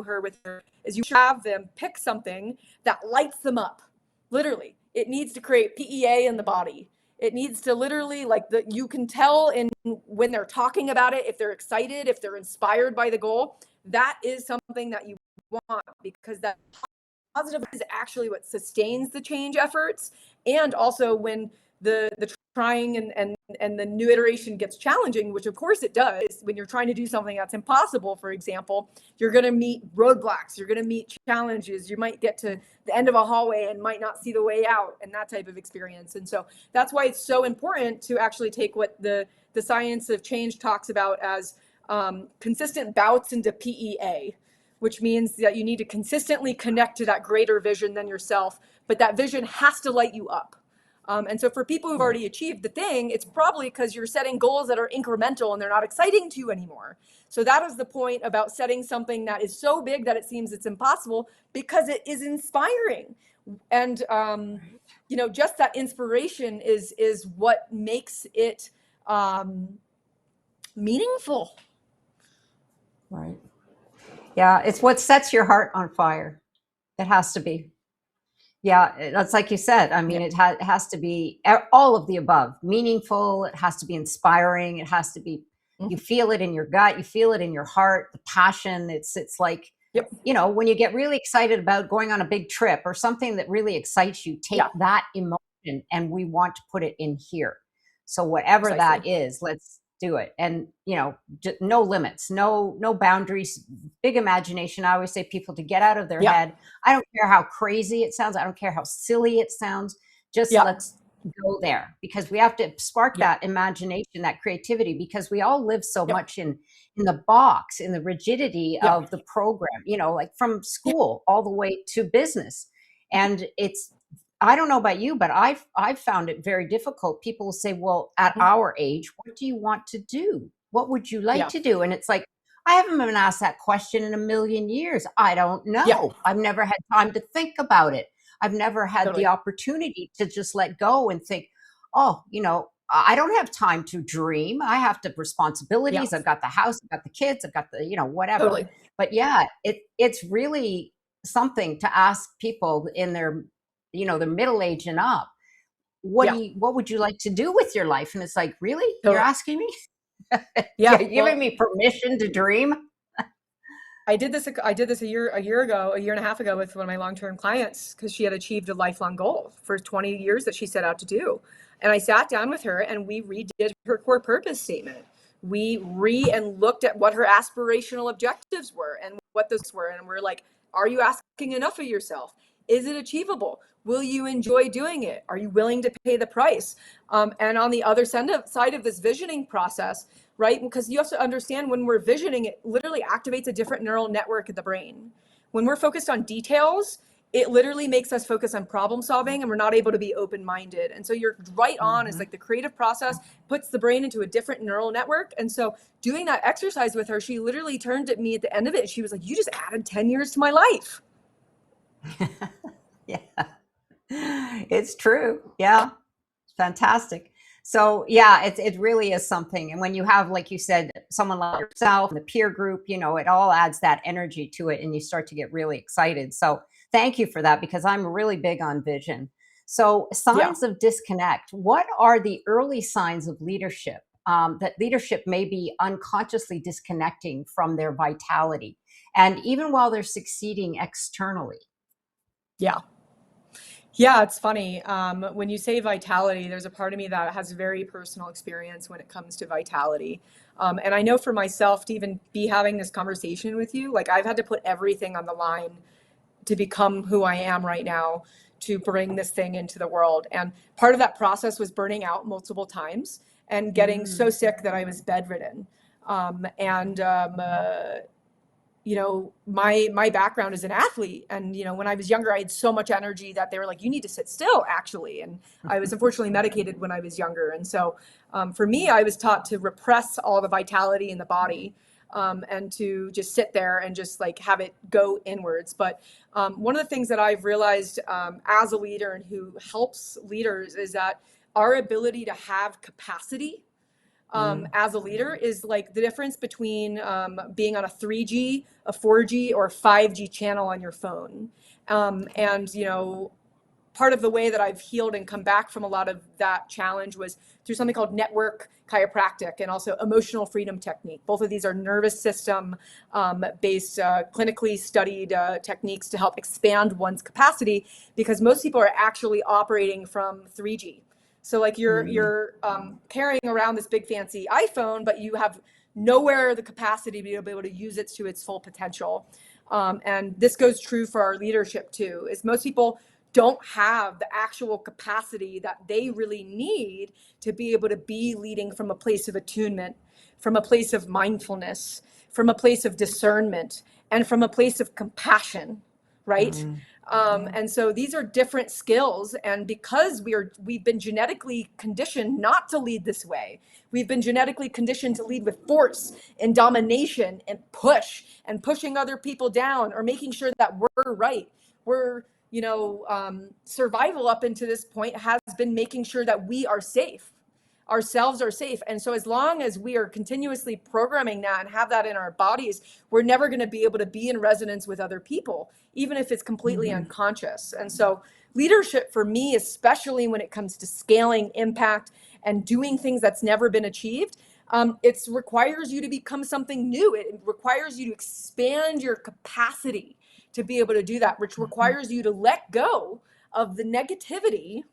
her with her is you have them pick something that lights them up. Literally, it needs to create PEA in the body. It needs to literally, you can tell in when they're talking about it, if they're excited, if they're inspired by the goal. That is something that you want, because that positive is actually what sustains the change efforts. And also when the trying and the new iteration gets challenging, which of course it does, when you're trying to do something that's impossible, for example, you're going to meet roadblocks, you're going to meet challenges, you might get to the end of a hallway and might not see the way out, and that type of experience. And so that's why it's so important to actually take what the science of change talks about as consistent bouts into PEA, which means that you need to consistently connect to that greater vision than yourself, but that vision has to light you up. And so for people who've already achieved the thing, it's probably because you're setting goals that are incremental and they're not exciting to you anymore. So that is the point about setting something that is so big that it seems it's impossible, because it is inspiring. And, just that inspiration is what makes it meaningful.
Right. Yeah, it's what sets your heart on fire. It has to be. Yeah, that's like you said. I mean,
Yeah.
it has to be all of the above. Meaningful, it has to be inspiring, it has to be, you
Mhm.
feel it in your gut, you feel it in your heart, the passion. It's like,
Yep.
when you get really excited about going on a big trip or something that really excites you, take
Yeah.
that emotion and we want to put it in here. So whatever that
Precisely.
is, let's do it. And, no limits, no boundaries, big imagination. I always say people to get out of their
Yeah.
head. I don't care how crazy it sounds. I don't care how silly it sounds. Just
Yeah.
let's go there, because we have to spark
Yeah.
that imagination, that creativity, because we all live so
Yeah.
much in the box, in the rigidity
Yeah.
of the program, like from
Yeah.
school all the way to business. And I don't know about you, but I've found it very difficult. People will say, well, at
Mhm.
our age, what do you want to do? What would you like
Yeah.
to do? And it's like, I haven't been asked that question in a million years. I don't
Yeah.
know. I've never had time to think about it. I've never had the
Totally.
opportunity to just let go and think, oh, I don't have time to dream. I have to
Yeah.
responsibilities. I've got the house, I've got the kids, I've got the, whatever.
Totally.
But yeah, it's really something to ask people in their, their middle age and up,
Yeah.
what would you like to do with your life? And it's like, really? You're
Totally.
asking me?
Yeah.
You're giving
Well,
me permission to dream?
I did this a year ago, a year and a half ago, with one of my long-term clients, because she had achieved a lifelong goal for 20 years that she set out to do. And I sat down with her and we redid her core purpose statement. We and looked at what her aspirational objectives were and what those were. And we're like, are you asking enough of yourself? Is it achievable? Will you enjoy doing it? Are you willing to pay the price? And on the other side of this visioning process, right? Because you have to understand, when we're visioning, it literally activates a different neural network in the brain. When we're focused on details, it literally makes us focus on problem solving, and we're not able to be open-minded. And so you're right on, is
Mhm.
like the creative process puts the brain into a different neural network. And so doing that exercise with her, she literally turned at me at the end of it and she was like, you just added 10 years to my life.
Yeah, it's true. Yeah, fantastic. So yeah, it really is something. And when you have, like you said, someone like yourself, the peer group, it all adds that energy to it, and you start to get really excited. So thank you for that, because I'm really big on vision. So
Yeah.
signs of disconnect. What are the early signs of leadership? That leadership may be unconsciously disconnecting from their vitality, and even while they're succeeding externally.
Yeah. Yeah, it's funny. When you say vitality, there's a part of me that has very personal experience when it comes to vitality. And I know for myself to even be having this conversation with you, like I've had to put everything on the line to become who I am right now, to bring this thing into the world. And part of that process was burning out multiple times and getting so
Mm.
sick that I was bedridden. And my background is an athlete, and when I was younger I had so much energy that they were like, you need to sit still, actually. And I was unfortunately medicated when I was younger, and so for me, I was taught to repress all the vitality in the body, and to just sit there and just like have it go inwards. But one of the things that I've realized, as a leader and who helps leaders, is that our ability to have capacity,
Mm.
as a leader, is like the difference between being on a 3G, a 4G, or a 5G channel on your phone. And part of the way that I've healed and come back from a lot of that challenge was through something called network chiropractic and also emotional freedom technique. Both of these are nervous system based, clinically studied techniques to help expand one's capacity, because most people are actually operating from 3G. So like
Mm.
you're carrying around this big fancy iPhone, but you have nowhere the capacity to be able to use it to its full potential. And this goes true for our leadership too, is most people don't have the actual capacity that they really need to be able to be leading from a place of attunement, from a place of mindfulness, from a place of discernment, and from a place of compassion, right?
Mm.
And so these are different skills, and because we've been genetically conditioned not to lead this way, we've been genetically conditioned to lead with force and domination and push and pushing other people down, or making sure that we're right. We're survival up into this point has been making sure that we are safe, ourselves are safe. And so as long as we are continuously programming that and have that in our bodies, we're never going to be able to be in resonance with other people, even if it's completely
Mhm.
unconscious. And so leadership for me, especially when it comes to scaling impact and doing things that's never been achieved, it requires you to become something new. It requires you to expand your capacity to be able to do that, which
Mhm.
requires you to let go of the negativity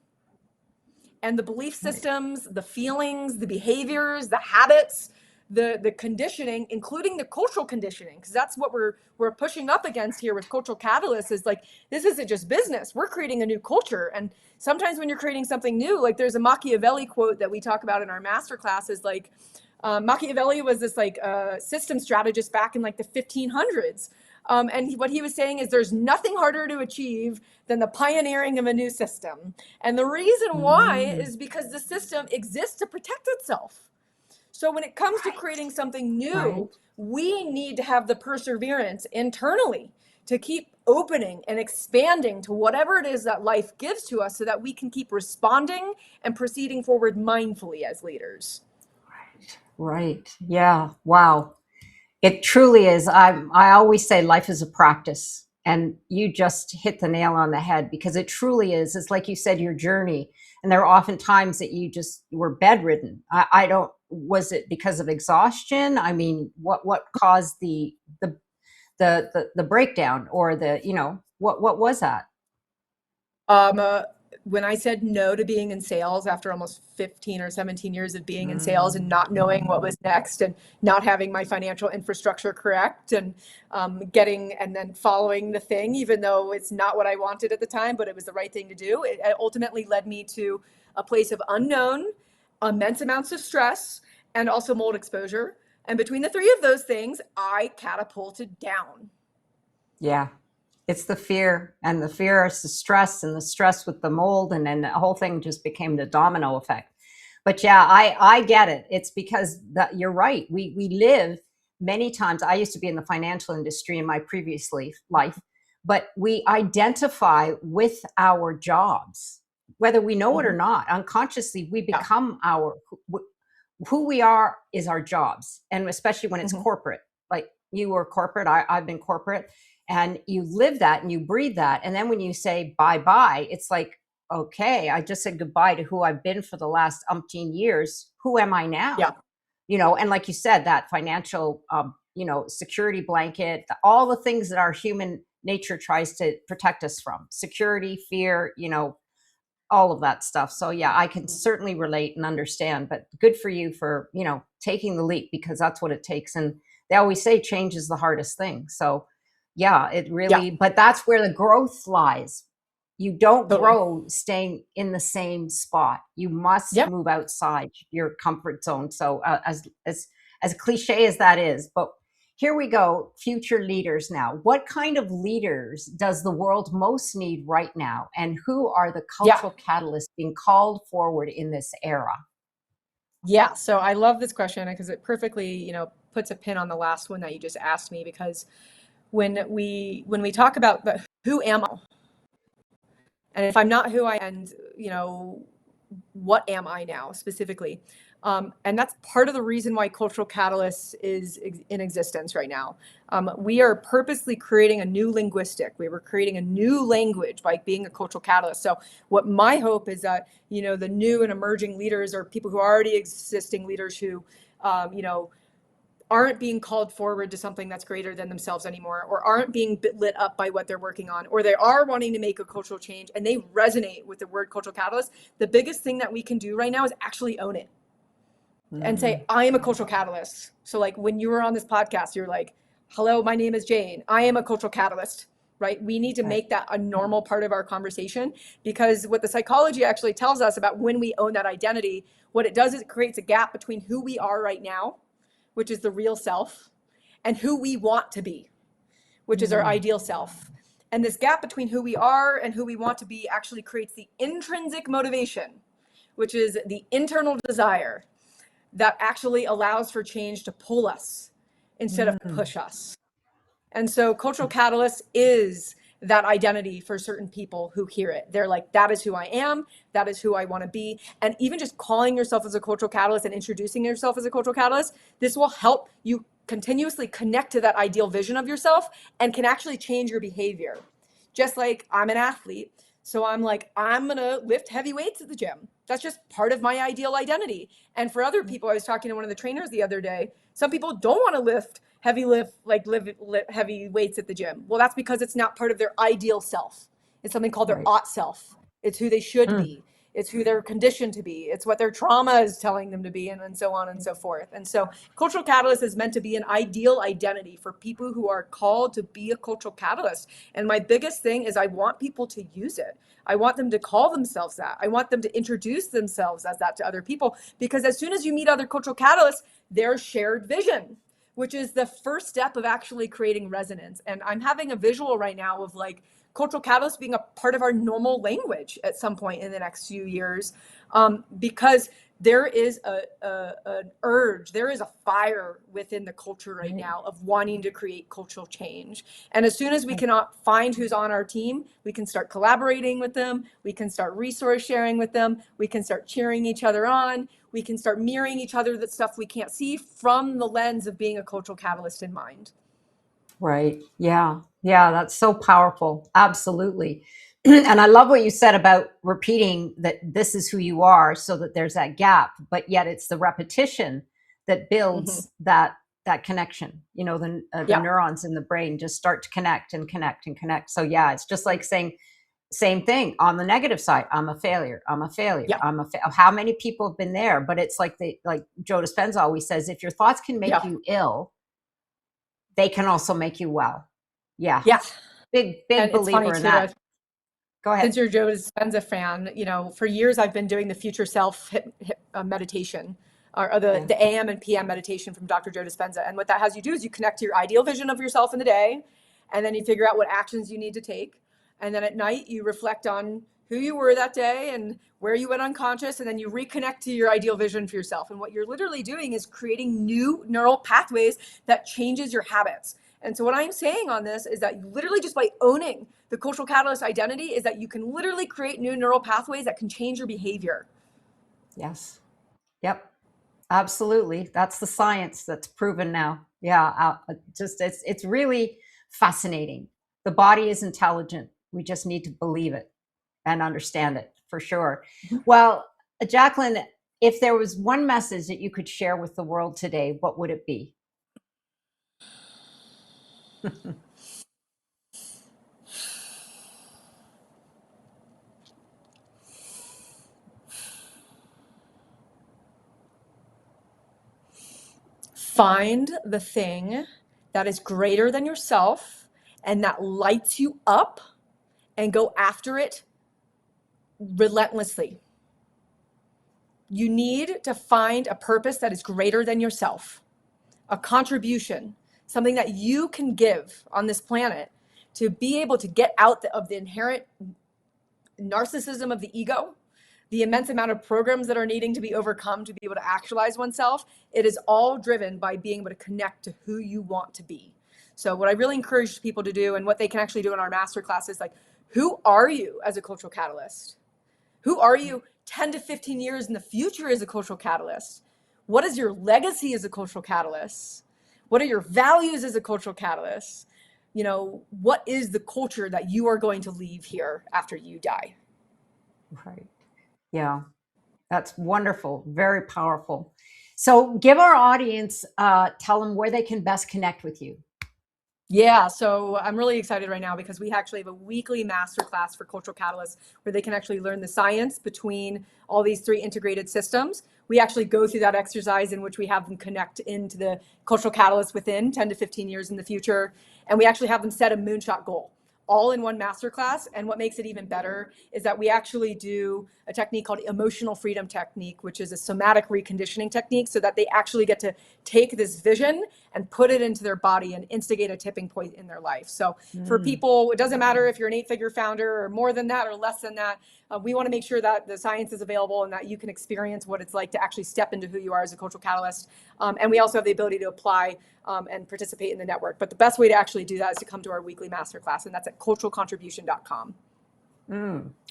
and the belief
Right.
systems, the feelings, the behaviors, the habits, the conditioning, including the cultural conditioning, because that's what we're pushing up against here with cultural catalysts. Is like, this isn't just business, we're creating a new culture. And sometimes when you're creating something new, like there's a Machiavelli quote that we talk about in our master classes, like Machiavelli was this like system strategist back in like the 1500s. And what he was saying is there's nothing harder to achieve than the pioneering of a new system. And the reason why
Mm.
is because the system exists to protect itself. So when it comes to
Right.
creating something new,
Right.
we need to have the perseverance internally to keep opening and expanding to whatever it is that life gives to us, so that we can keep responding and proceeding forward mindfully as leaders.
Right. Yeah. Wow. It truly is. I always say life is a practice, and you just hit the nail on the head, because it truly is. It's like you said, your journey, and there are often times that you just were bedridden. I don't. Was it because of exhaustion? I mean, what caused the breakdown, or what was that?
Um, uh, when I said no to being in sales after almost 15 or 17 years of being in sales and
Mm.
not knowing what was next, and not having my financial infrastructure correct, and getting and then following the thing, even though it's not what I wanted at the time, but it was the right thing to do, it ultimately led me to a place of unknown, immense amounts of stress, and also mold exposure. And between the three of those things, I catapulted down.
Yeah. It's the fear, and the fear is the stress, and the stress with the mold, and then the whole thing just became the domino effect. But yeah, I get it. It's because you're right. We live many times. I used to be in the financial industry in my previous life, but we identify with our jobs. whether we know it or
Mhm.
not, unconsciously, we
Yeah.
become who we are is our jobs. And especially when it's
Mhm.
corporate, like you were corporate, I've been corporate, and you live that and you breathe that. And then when you say bye bye, it's like, okay, I just said goodbye to who I've been for the last umpteen years. Who am I now?
Yeah.
And like you said, that financial, security blanket, all the things that our human nature tries to protect us from, security, fear, all of that stuff. So yeah, I can certainly relate and understand, but good for you for, taking the leap, because that's what it takes. And they always say change is the hardest thing. So yeah, it
Yeah.
really, but that's where the growth lies. You don't
Totally.
grow staying in the same spot. You must
Yeah.
move outside your comfort zone. So as cliche as that is, but here we go, future leaders now. What kind of leaders does the world most need right now? And who are the
Yeah.
cultural catalysts being called forward in this era?
Yeah. So I love this question because it perfectly, puts a pin on the last one that you just asked me, because when we talk about the who am I, and if I'm not who I am, and what am I now specifically? And that's part of the reason why Cultural Catalyst is in existence right now. We are purposely creating a new linguistic. We were creating a new language by being a cultural catalyst. So what my hope is that, the new and emerging leaders, or people who are already existing leaders who, aren't being called forward to something that's greater than themselves anymore, or aren't being lit up by what they're working on, or they are wanting to make a cultural change and they resonate with the word cultural catalyst. The biggest thing that we can do right now is actually own it and
Mm,
say, I am a cultural catalyst. So like when you were on this podcast, you're like, hello, my name is Jane. I am a cultural catalyst, right? We need to
right.
make that a normal part of our conversation, because what the psychology actually tells us about when we own that identity, what it does is it creates a gap between who we are right now, which is the real self, and who we want to be, which is our
Mm,
ideal self. And this gap between who we are and who we want to be actually creates the intrinsic motivation, which is the internal desire that actually allows for change to pull us instead of
mm,
push us. And so cultural catalyst is that identity for certain people who hear it. They're like, that is who I am. That is who I want to be. And even just calling yourself as a cultural catalyst and introducing yourself as a cultural catalyst, this will help you continuously connect to that ideal vision of yourself and can actually change your behavior. Just like I'm an athlete. So I'm like, I'm going to lift heavy weights at the gym. That's just part of my ideal identity. And for other people, I was talking to one of the trainers the other day. Some people don't want to lift heavy weights at the gym. Well, that's because it's not part of their ideal self. It's something called their
right.
ought self. It's who they should
Mm,
be. It's who they're conditioned to be. It's what their trauma is telling them to be, and so on and so forth. And so cultural catalyst is meant to be an ideal identity for people who are called to be a cultural catalyst. And my biggest thing is I want people to use it. I want them to call themselves that. I want them to introduce themselves as that to other people, because as soon as you meet other cultural catalysts, there's shared vision, which is the first step of actually creating resonance. And I'm having a visual right now of like cultural catalyst being a part of our normal language at some point in the next few years, because there is an urge, there is a fire within the culture right
right.
now of wanting to create cultural change. And as soon as we
Right.
cannot find who's on our team, we can start collaborating with them, we can start resource sharing with them, we can start cheering each other on, we can start mirroring each other that stuff we can't see from the lens of being a cultural catalyst in mind.
Right. Yeah. Yeah. That's so powerful. Absolutely. And I love what you said about repeating that this is who you are, so that there's that gap, but yet it's the repetition that
Mm-hmm.
builds that connection. The
Yeah.
neurons in the brain just start to connect and connect and connect. So yeah, it's just like saying same thing on the negative side. I'm a failure. I'm a failure.
Yeah.
How many people have been there? But it's like Joe Dispenza always says, if your thoughts can make
Yeah.
you ill, they can also make you well. Yeah.
Yeah.
Big
And it's funny
believer in
too,
that. Go ahead.
since you're Joe Dispenza fan, for years I've been doing the future self meditation, or the,
Okay.
the AM and PM meditation from Dr. Joe Dispenza. And what that has you do is you connect to your ideal vision of yourself in the day, and then you figure out what actions you need to take. And then at night, you reflect on who you were that day and where you went unconscious, and then you reconnect to your ideal vision for yourself. And what you're literally doing is creating new neural pathways that changes your habits. And so what I'm saying on this is that you literally, just by owning the cultural catalyst identity, is that you can literally create new neural pathways that can change your behavior.
Yes. Yep. Absolutely. That's the science that's proven now. Yeah. Just it's really fascinating. The body is intelligent. We just need to believe it and understand it for sure. Well, Jaclyn, if there was one message that you could share with the world today, what would it be?
Find the thing that is greater than yourself and that lights you up, and go after it relentlessly. You need to find a purpose that is greater than yourself, a contribution, something that you can give on this planet to be able to get out of the inherent narcissism of the ego, the immense amount of programs that are needing to be overcome to be able to actualize oneself. It is all driven by being able to connect to who you want to be. So what I really encourage people to do, and what they can actually do in our masterclass, is like, who are you as a cultural catalyst? Who are you 10 to 15 years in the future as a cultural catalyst? What is your legacy as a cultural catalyst? What are your values as a cultural catalyst? You know, what is the culture that you are going to leave here after you die?
Right. Yeah. That's wonderful. Very powerful. So give our audience, tell them where they can best connect with you.
Yeah, so I'm really excited right now because we actually have a weekly masterclass for cultural catalysts where they can actually learn the science between all these three integrated systems. We actually go through that exercise in which we have them connect into the cultural catalyst within 10 to 15 years in the future. And we actually have them set a moonshot goal all in one masterclass. And what makes it even better is that we actually do a technique called emotional freedom technique, which is a somatic reconditioning technique, so that they actually get to take this vision and put it into their body and instigate a tipping point in their life. So for people, it doesn't matter if you're an 8-figure founder or more than that or less than that. We want to make sure that the science is available and that you can experience what it's like to actually step into who you are as a cultural catalyst. And we also have the ability to apply and participate in the network. But the best way to actually do that is to come to our weekly masterclass, and that's at culturalcontribution.com.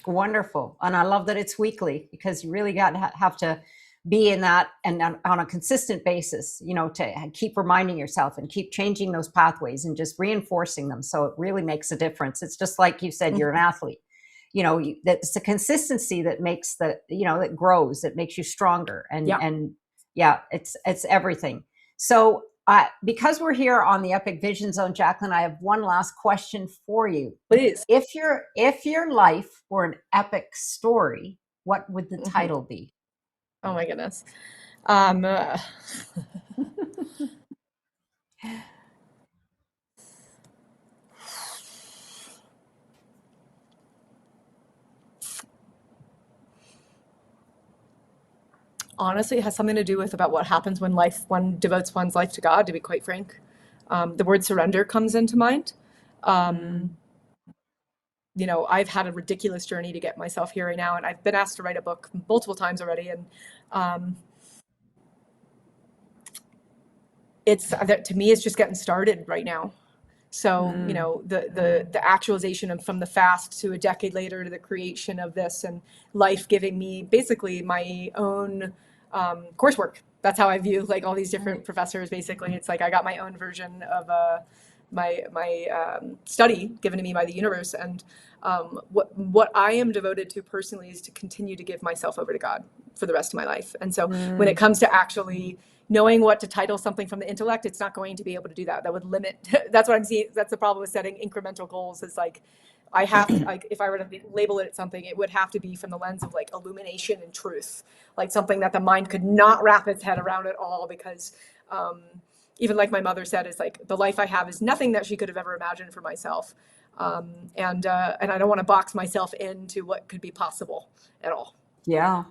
Wonderful. And I love that it's weekly, because you really got to have to be in that, and on a consistent basis, you know, to keep reminding yourself and keep changing those pathways and just reinforcing them. So it really makes a difference. It's just like you said, you're an athlete. You know, that's the consistency that makes that grows, that makes you stronger. And yeah, it's everything. So because we're here on the Epic Vision Zone, Jaclyn, I have one last question for you.
Please.
If your life were an epic story, what would the title be?
Oh my goodness. Honestly, it has something to do with about what happens when one devotes one's life to God, to be quite frank. The word surrender comes into mind. You know, I've had a ridiculous journey to get myself here right now, and I've been asked to write a book multiple times already. And it's, to me, it's just getting started right now. So, you know, the actualization of, from the fast to a decade later to the creation of this, and life giving me basically my own coursework. That's how I view like all these different professors. Basically, it's like I got my own version of my study given to me by the universe. And what I am devoted to personally is to continue to give myself over to God for the rest of my life. And so when it comes to actually knowing what to title something from the intellect, it's not going to be able to do that. That would limit. That's what I'm seeing. That's the problem with setting incremental goals. Is like, I have to, like, if I were to label it something, it would have to be from the lens of like illumination and truth, like something that the mind could not wrap its head around at all. Because even like my mother said, is like, the life I have is nothing that she could have ever imagined for myself. And I don't want to box myself into what could be possible at all.
Yeah.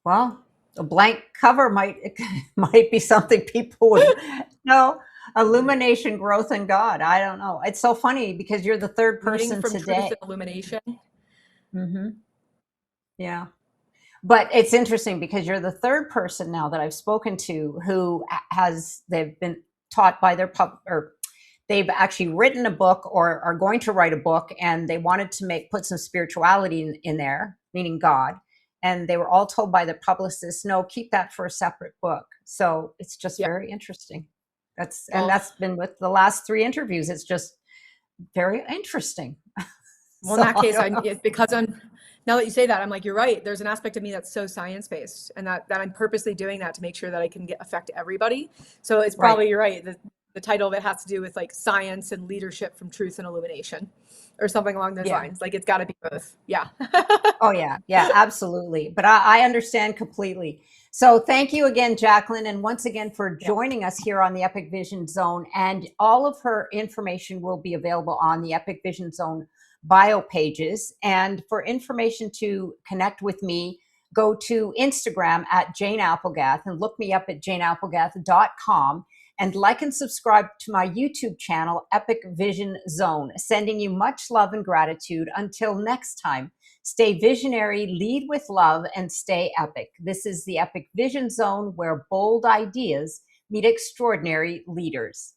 Well, a blank cover might be something people would know. Illumination, growth in God. I don't know. It's so funny because you're the third person
from
today.
Truth and illumination.
Yeah. But it's interesting because you're the third person now that I've spoken to who they've been taught by their they've actually written a book or are going to write a book, and they wanted to put some spirituality in there, meaning God. And they were all told by the publicist, no, keep that for a separate book. So it's just
Yeah.
very interesting. And
Well,
that's been with the last 3 interviews. It's just very interesting.
well, in
So
that
I
case,
don't know.
because I'm now that you say that, I'm like, you're right. There's an aspect of me that's so science based, and that I'm purposely doing that to make sure that I can affect everybody. So it's
Right.
probably, you're right. The title of it has to do with like science and leadership from truth and illumination, or something along those
Yeah.
lines. Like it's got to be both. Yeah.
Oh, yeah. Yeah, absolutely. But I understand completely. So thank you again, Jaclyn. And once again for
Yeah.
joining us here on the Epic Vision Zone. And all of her information will be available on the Epic Vision Zone bio pages. And for information to connect with me, go to Instagram at Jane Applegath and look me up at janeapplegath.com. And like and subscribe to my YouTube channel, Epic Vision Zone. Sending you much love and gratitude. Until next time. Stay visionary, lead with love, and stay epic. This is the Epic Vision Zone, where bold ideas meet extraordinary leaders.